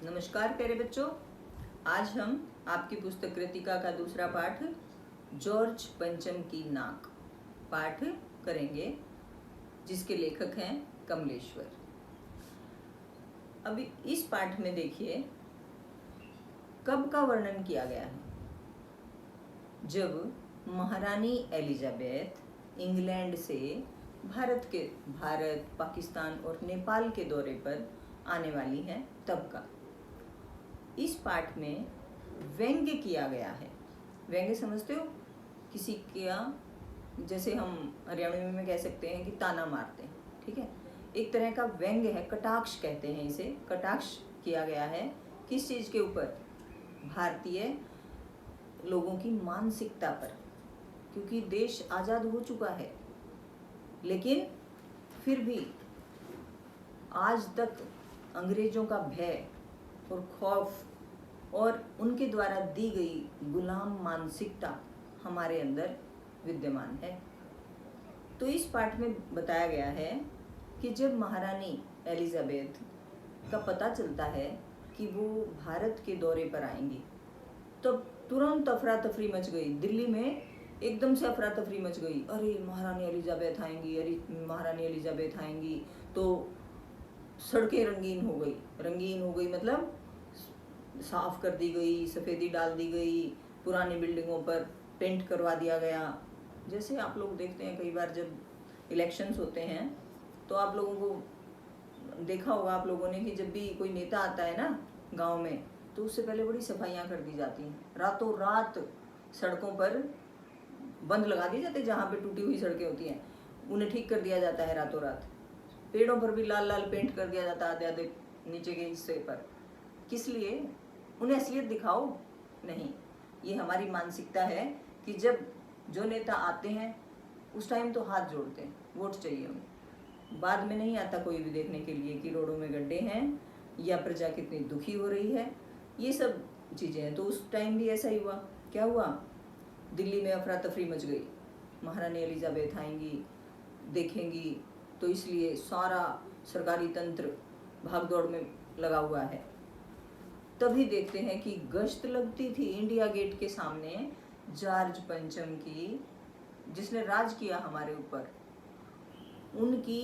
नमस्कार प्यारे बच्चों, आज हम आपकी पुस्तक कृतिका का दूसरा पाठ जॉर्ज पंचम की नाक पाठ करेंगे, जिसके लेखक हैं कमलेश्वर। अभी इस पाठ में देखिए कब का वर्णन किया गया है। जब महारानी एलिजाबेथ इंग्लैंड से भारत, पाकिस्तान और नेपाल के दौरे पर आने वाली हैं, तब का। इस पाठ में व्यंग्य किया गया है। व्यंग्य समझते हो? किसी का, जैसे हम हरियाणवी में कह सकते हैं कि ताना मारते हैं, ठीक है। एक तरह का व्यंग्य है, कटाक्ष कहते हैं इसे। कटाक्ष किया गया है किस चीज़ के ऊपर? भारतीय लोगों की मानसिकता पर, क्योंकि देश आज़ाद हो चुका है, लेकिन फिर भी आज तक अंग्रेजों का भय और खौफ और उनके द्वारा दी गई गुलाम मानसिकता हमारे अंदर विद्यमान है। तो इस पाठ में बताया गया है कि जब महारानी एलिजाबेथ का पता चलता है कि वो भारत के दौरे पर आएंगी, तो तुरंत अफरा तफरी मच गई। दिल्ली में एकदम से अफरा तफरी मच गई। अरे महारानी एलिजाबेथ आएंगी, अरे महारानी एलिजाबेथ आएंगी। तो सड़कें रंगीन हो गई मतलब साफ कर दी गई, सफ़ेदी डाल दी गई, पुरानी बिल्डिंगों पर पेंट करवा दिया गया। जैसे आप लोग देखते हैं कई बार जब इलेक्शंस होते हैं, तो आप लोगों को देखा होगा आप लोगों ने कि जब भी कोई नेता आता है ना गांव में, तो उससे पहले बड़ी सफाइयाँ कर दी जाती हैं। रातों रात सड़कों पर बंद लगा दिए जाते हैं, जहाँ पे टूटी हुई सड़कें होती हैं उन्हें ठीक कर दिया जाता है रातों रात। पेड़ों पर भी लाल लाल पेंट कर दिया जाता है आधे आधे नीचे के हिस्से पर। किस लिए? उन्हें असलियत दिखाओ? नहीं, ये हमारी मानसिकता है कि जब जो नेता आते हैं उस टाइम तो हाथ जोड़ते हैं, वोट चाहिए उन्हें। बाद में नहीं आता कोई भी देखने के लिए कि रोडों में गड्ढे हैं या प्रजा कितनी दुखी हो रही है, ये सब चीज़ें हैं। तो उस टाइम भी ऐसा ही हुआ। क्या हुआ? दिल्ली में अफरा तफरी मच गई। महारानी एलिजाबेथ आएंगी, देखेंगी, तो इसलिए सारा सरकारी तंत्र भागदौड़ में लगा हुआ है। तभी देखते हैं कि गश्त लगती थी इंडिया गेट के सामने जॉर्ज पंचम की, जिसने राज किया हमारे ऊपर। उनकी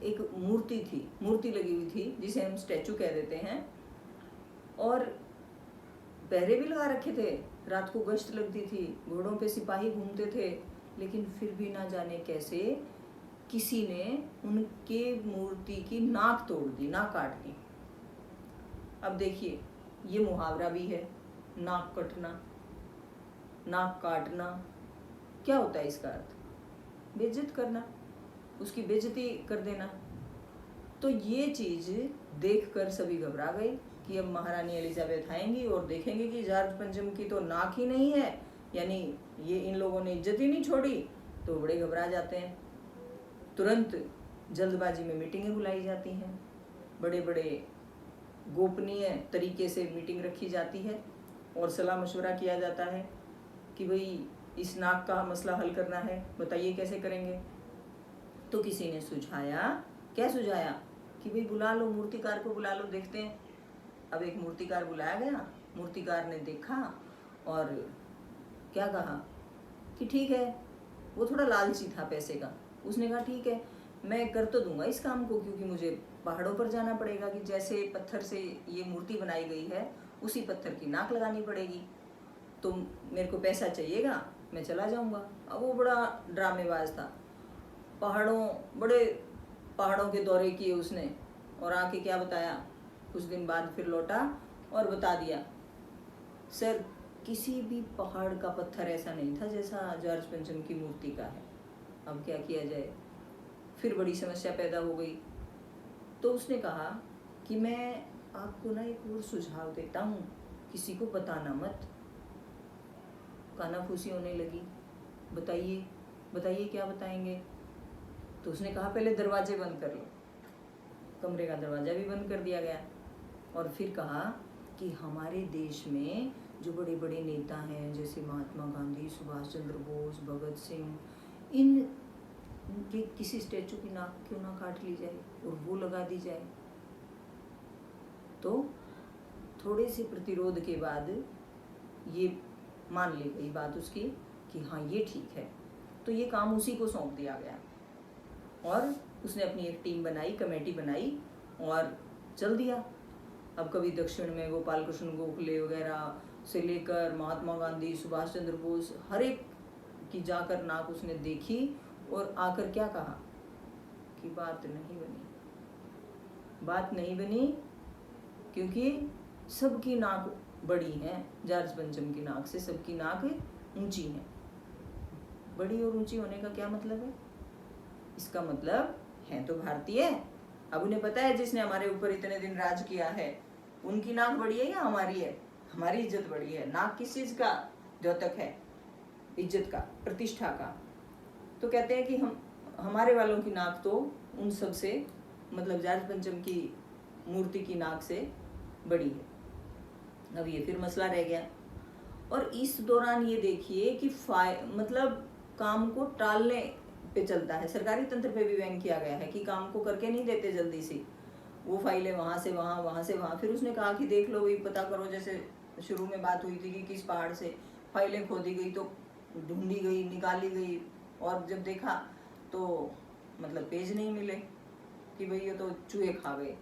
एक मूर्ति लगी हुई थी, जिसे हम स्टैचू कह देते हैं, और पहरे भी लगा रखे थे। रात को गश्त लगती थी, घोड़ों पे सिपाही घूमते थे, लेकिन फिर भी ना जाने कैसे किसी ने उनके मूर्ति की नाक तोड़ दी, नाक काट दी। अब देखिए, ये मुहावरा भी है, नाक कटना, नाक काटना। क्या होता है इसका अर्थ? बेइज्जत करना, उसकी बेइज्जती कर देना। तो ये चीज़ देखकर सभी घबरा गए कि अब महारानी एलिजाबेथ आएंगी और देखेंगे कि जॉर्ज पंचम की तो नाक ही नहीं है, यानी ये इन लोगों ने इज्जत ही नहीं छोड़ी। तो बड़े घबरा जाते हैं। तुरंत जल्दबाजी में मीटिंगें बुलाई जाती हैं, बड़े बड़े गोपनीय तरीके से मीटिंग रखी जाती है और सलाह मशवरा किया जाता है कि भाई इस नाक का मसला हल करना है, बताइए कैसे करेंगे। तो किसी ने सुझाया, क्या सुझाया? कि भाई बुला लो, मूर्तिकार को बुला लो, देखते हैं। अब एक मूर्तिकार बुलाया गया। मूर्तिकार ने देखा और क्या कहा कि ठीक है। वो थोड़ा लालची था पैसे का। उसने कहा ठीक है, मैं कर तो दूंगा इस काम को, क्योंकि मुझे पहाड़ों पर जाना पड़ेगा कि जैसे पत्थर से ये मूर्ति बनाई गई है उसी पत्थर की नाक लगानी पड़ेगी, तो मेरे को पैसा चाहिएगा, मैं चला जाऊंगा। अब वो बड़ा ड्रामेबाज था। बड़े पहाड़ों के दौरे किए उसने, और आके क्या बताया, कुछ दिन बाद फिर लौटा और बता दिया, सर किसी भी पहाड़ का पत्थर ऐसा नहीं था जैसा जॉर्ज पंचम की मूर्ति का है। अब क्या किया जाए? फिर बड़ी समस्या पैदा हो गई। तो उसने कहा कि मैं आपको ना एक और सुझाव देता हूँ, किसी को बताना मत। कानाफूसी होने लगी। बताइए बताइए क्या बताएंगे? तो उसने कहा पहले दरवाजे बंद कर लो। कमरे का दरवाज़ा भी बंद कर दिया गया। और फिर कहा कि हमारे देश में जो बड़े बड़े नेता हैं, जैसे महात्मा गांधी, सुभाष चंद्र बोस, भगत सिंह, इनके किसी स्टैचू की नाक क्यों ना काट ली जाए और वो लगा दी जाए। तो थोड़े से प्रतिरोध के बाद ये मान ली गई बात उसकी कि हाँ ये ठीक है। तो ये काम उसी को सौंप दिया गया और उसने अपनी एक टीम बनाई, कमेटी बनाई और चल दिया। अब कभी दक्षिण में गोपाल कृष्ण गोखले वगैरह से लेकर महात्मा गांधी, सुभाष चंद्र बोस, हर एक की जाकर नाक उसने देखी और आकर क्या कहा कि बात नहीं बनी क्योंकि सबकी नाक बड़ी है। जॉर्ज पंचम की नाक से सबकी नाक ऊंची है। बड़ी और ऊंची होने का क्या मतलब है? इसका मतलब है तो भारतीय। अब उन्हें पता है जिसने हमारे ऊपर इतने दिन राज किया है उनकी नाक बड़ी है या हमारी है? हमारी इज्जत बड़ी है। नाक किस चीज का द्योतक है? इज्जत का, प्रतिष्ठा का। तो कहते हैं कि हमारे वालों की नाक तो उन सब से, मतलब जॉर्ज पंचम की मूर्ति की नाक से बड़ी है। अब ये फिर मसला रह गया। और इस दौरान ये देखिए कि मतलब काम को टालने पे चलता है। सरकारी तंत्र पे भी व्यंग किया गया है कि काम को करके नहीं देते जल्दी से, वो फाइलें वहाँ से वहाँ, वहाँ से वहाँ। फिर उसने कहा कि देख लो भाई, पता करो। जैसे शुरू में बात हुई थी कि किस पहाड़ से फाइलें खोदी गई, तो ढूंढी गई, निकाली गई, और जब देखा तो मतलब पेज नहीं मिले कि भाई ये तो चूहे खा गए।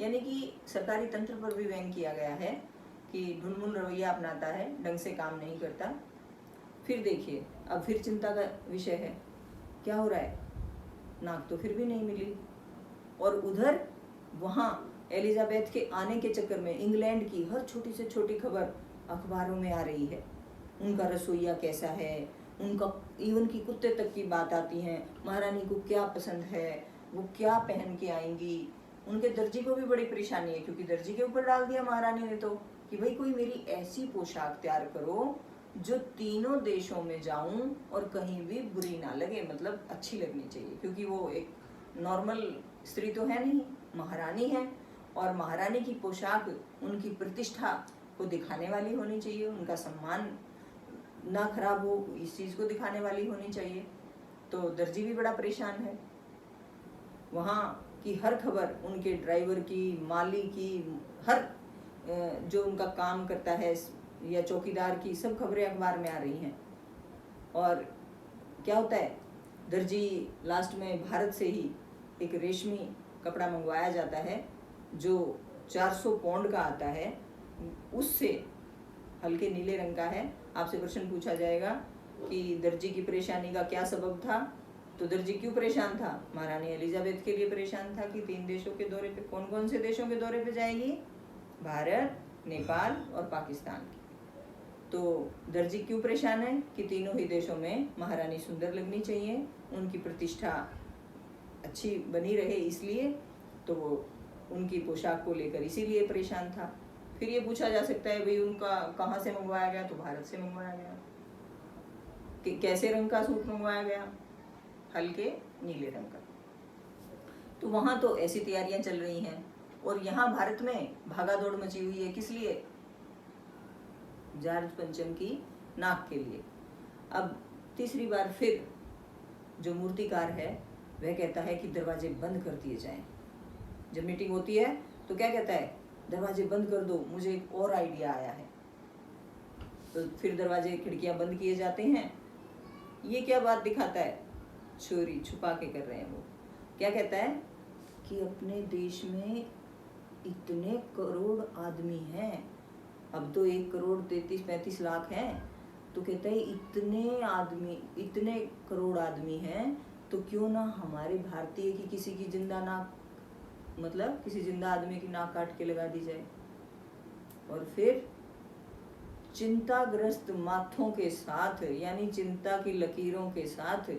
यानी कि सरकारी तंत्र पर भी व्यंग किया गया है कि ढुलमुल रवैया अपनाता है, ढंग से काम नहीं करता। फिर देखिए, अब फिर चिंता का विषय है, क्या हो रहा है? नाक तो फिर भी नहीं मिली। और उधर वहाँ एलिजाबेथ के आने के चक्कर में इंग्लैंड की हर छोटी से छोटी खबर अखबारों में आ रही है। उनका रसोइया कैसा है, उनका इवन की कुत्ते तक की बात आती है। महारानी को क्या पसंद है, वो क्या पहन के आएंगी। उनके दर्जी को भी बड़ी परेशानी है क्योंकि दर्जी के ऊपर डाल दिया महारानी ने तो कि भाई कोई मेरी ऐसी पोशाक तैयार करो जो तीनों देशों में जाऊं और कहीं भी बुरी ना लगे, मतलब अच्छी लगनी चाहिए। क्योंकि वो एक नॉर्मल स्त्री तो है नहीं, महारानी है, और महारानी की पोशाक उनकी प्रतिष्ठा को दिखाने वाली होनी चाहिए, उनका सम्मान ना खराब हो, इस चीज़ को दिखाने वाली होनी चाहिए। तो दर्जी भी बड़ा परेशान है। वहाँ की हर खबर, उनके ड्राइवर की, माली की, हर जो उनका काम करता है या चौकीदार की, सब खबरें अखबार में आ रही हैं। और क्या होता है, दर्जी लास्ट में भारत से ही एक रेशमी कपड़ा मंगवाया जाता है जो 400 पौंड का आता है, उससे हल्के नीले रंग का है। आपसे प्रश्न पूछा जाएगा कि दर्जी की परेशानी का क्या सबब था, तो दर्जी क्यों परेशान था? महारानी एलिजाबेथ के लिए परेशान था कि 3 देशों के दौरे पे, कौन कौन से देशों के दौरे पे जाएगी? भारत, नेपाल और पाकिस्तान। तो दर्जी क्यों परेशान है कि तीनों ही देशों में महारानी सुंदर लगनी चाहिए, उनकी प्रतिष्ठा अच्छी बनी रहे, इसलिए तो वो उनकी पोशाक को लेकर इसीलिए परेशान था। फिर ये पूछा जा सकता है भाई उनका कहाँ से मंगवाया गया, तो भारत से मंगवाया गया। कि कैसे रंग का सूट मंगवाया गया? हल्के नीले रंग का। तो वहाँ तो ऐसी तैयारियां चल रही हैं और यहाँ भारत में भागा दौड़ मची हुई है। किस लिए? जॉर्ज पंचम की नाक के लिए। अब तीसरी बार फिर जो मूर्तिकार है वह कहता है कि दरवाजे बंद कर दिए जाएं। जब मीटिंग होती है तो क्या कहता है? दरवाजे बंद कर दो, मुझे एक और आइडिया आया है। तो फिर दरवाजे खिड़कियां बंद किए जाते हैं। ये क्या बात दिखाता है? चोरी छुपा के कर रहे हैं वो। क्या कहता है कि अपने देश में इतने करोड़ आदमी हैं, अब तो 1 करोड़ 33-35 लाख हैं, तो कहता है इतने करोड़ आदमी हैं, तो क्यों ना हमारे भारतीय की किसी की जिंदा नाक, मतलब किसी जिंदा आदमी की नाक काट के लगा दी जाए। और फिर चिंताग्रस्त माथों के साथ, यानी चिंता की लकीरों के साथ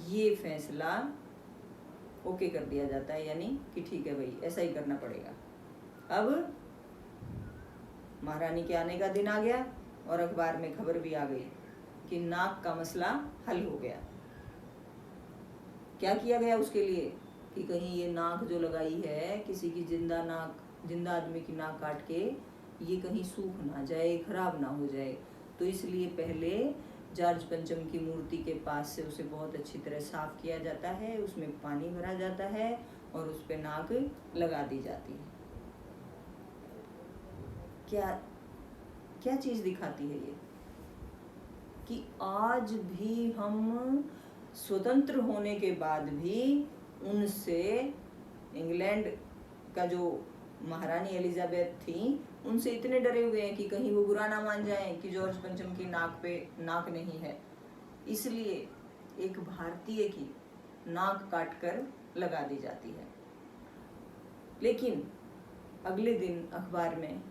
ये फैसला ओके कर दिया जाता है, यानी कि ठीक है भाई ऐसा ही करना पड़ेगा। अब महारानी के आने का दिन आ गया और अखबार में खबर भी आ गई कि नाक का मसला हल हो गया। क्या किया गया उसके लिए कि कहीं ये नाक जो लगाई है किसी की जिंदा आदमी की नाक काट के ये कहीं सूख ना जाए, खराब ना हो जाए। तो इसलिए पहले जॉर्ज पंचम की मूर्ति के पास से उसे बहुत अच्छी तरह साफ किया जाता है, उसमें पानी भरा जाता है और उस पर नाक लगा दी जाती है। क्या क्या चीज़ दिखाती है ये, कि आज भी हम स्वतंत्र होने के बाद भी उनसे, इंग्लैंड का जो महारानी एलिजाबेथ थी, उनसे इतने डरे हुए हैं कि कहीं वो बुरा ना मान जाएं कि जॉर्ज पंचम की नाक पे नाक नहीं है, इसलिए एक भारतीय की नाक काट कर लगा दी जाती है। लेकिन अगले दिन अखबार में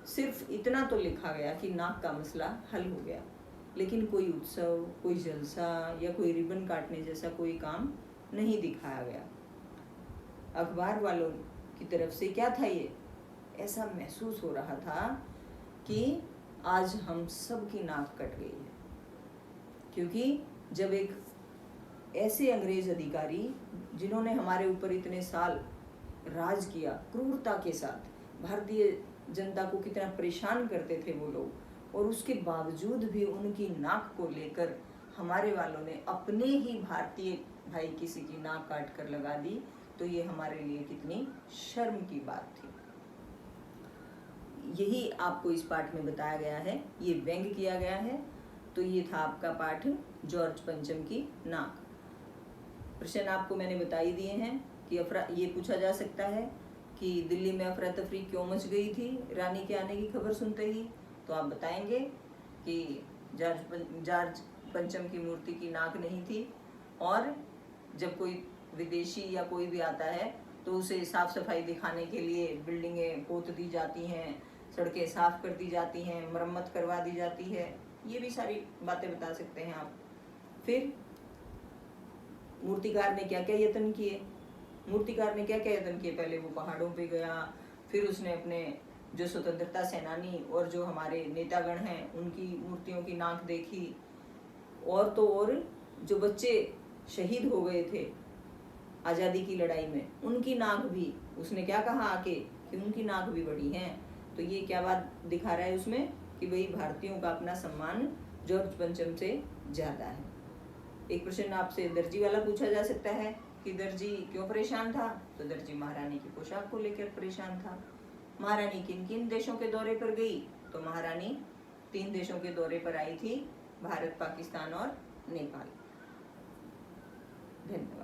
सिर्फ इतना तो लिखा गया कि नाक का मसला हल हो गया, लेकिन कोई उत्सव, कोई जलसा या कोई रिबन काटने जैसा कोई काम नहीं दिखाया गया। अखबार वालों की तरफ से क्या था, ये ऐसा महसूस हो रहा था कि आज हम सब की नाक कट गई है, क्योंकि जब एक ऐसे अंग्रेज अधिकारी जिन्होंने हमारे ऊपर इतने साल राज किया क्रूरता के साथ, भारतीय जनता को कितना परेशान करते थे वो लोग, और उसके बावजूद भी उनकी नाक को लेकर हमारे वालों ने अपने ही भारतीय भाई किसी की नाक काट कर लगा दी, तो ये हमारे लिए कितनी शर्म की बात थी। यही आपको इस पाठ में बताया गया है, ये व्यंग किया गया है। तो ये था आपका पाठ जॉर्ज पंचम की नाक। प्रश्न आपको मैंने बता ही दिए हैं कि ये पूछा जा सकता है कि दिल्ली में अफरा तफरी क्यों मच गई थी रानी के आने की खबर सुनते ही, तो आप बताएंगे कि जॉर्ज पंचम की मूर्ति की नाक नहीं थी, और जब कोई विदेशी या कोई भी आता है तो उसे साफ सफाई दिखाने के लिए बिल्डिंगें पोत दी जाती हैं, सड़कें साफ कर दी जाती हैं, मरम्मत करवा दी जाती है, ये भी सारी बातें बता सकते हैं आप। फिर मूर्तिकार ने क्या क्या यत्न किए, मूर्तिकार ने क्या क्या यत्न किए, पहले वो पहाड़ों पे गया, फिर उसने अपने जो स्वतंत्रता सेनानी और जो हमारे नेतागण हैं उनकी मूर्तियों की नाक देखी, और तो और जो बच्चे शहीद हो गए थे आज़ादी की लड़ाई में, उनकी नाक भी उसने क्या कहा आके कि उनकी नाक भी बड़ी है। तो ये क्या बात दिखा रहा है उसमें कि भाई भारतीयों का अपना सम्मान जॉर्ज पंचम से ज़्यादा है। एक प्रश्न आपसे दर्जी वाला पूछा जा सकता है कि दर्जी क्यों परेशान था, तो दर्जी महारानी की पोशाक को लेकर परेशान था। महारानी किन किन देशों के दौरे पर गई, तो महारानी 3 देशों के दौरे पर आई थी, भारत, पाकिस्तान और नेपाल। धन्यवाद।